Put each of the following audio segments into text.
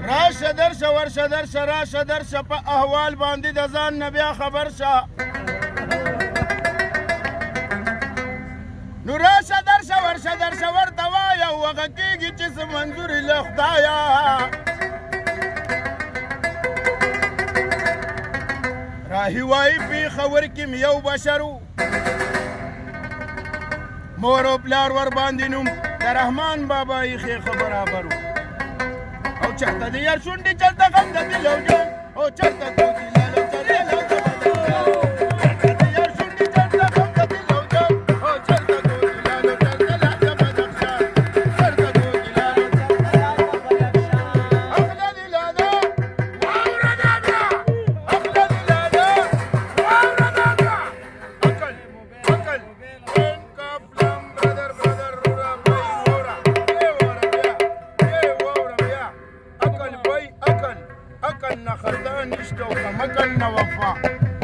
راشه درشه ورشه درشه راشه درشه په احوال باندې د ځان نه بیا خبر شه نو راشه درشه ورشه درشه ورته وایه وغه کېږي چې څه منظورې له خدایه راهي وایي پېښور کې م یو بشر و مور او پلار ورباندې نوم د رحمان بابا ایښې ښه برابر و او چرته د یار شونډې چرته غم د دل او جان او چرته کوتي لالو چرته لالو چرته د یار شونډې چرته غم د دل او جان او چرته کوتي لالو چرته لالو بدخشان چرته کوتي لالو چرته لالو بدخشان اخله دې لاده واوره داده اخله دې لاده واوره داده عقل عقل خطا نشته او کمکل نه وفا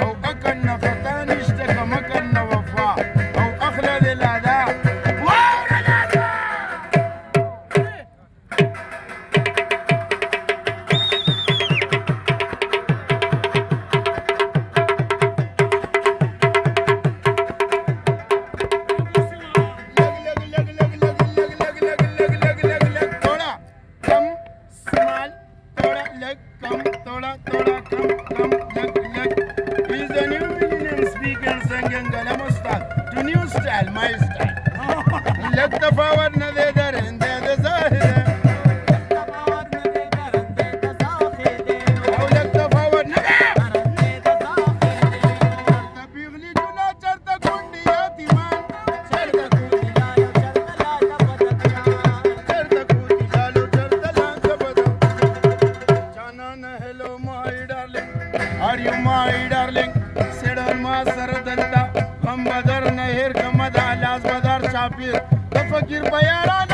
او اکل نه خطا نشته کمکل نه وفا او اخله دې لاده واوره لاده थोड़ा कम स्मॉल थोड़ा लग कम थोड़ा थोड़ा कम कम लग लग is the new millennium speaking singing Galam Ustad to new style my style لك تفاور نذي درن دي ظاهرة او لك تفاور نذي چرتا بيغلي جنا چرتا كوندي ياتيمان چرتا كوندي لالو چرتا لا تبدكيان چرتا كوندي لالو چرتا لا تبدك Chanana hello my darling are you my darling said on ma sardalta hum badar nahir kamad alas badar shapir the fakir bayaran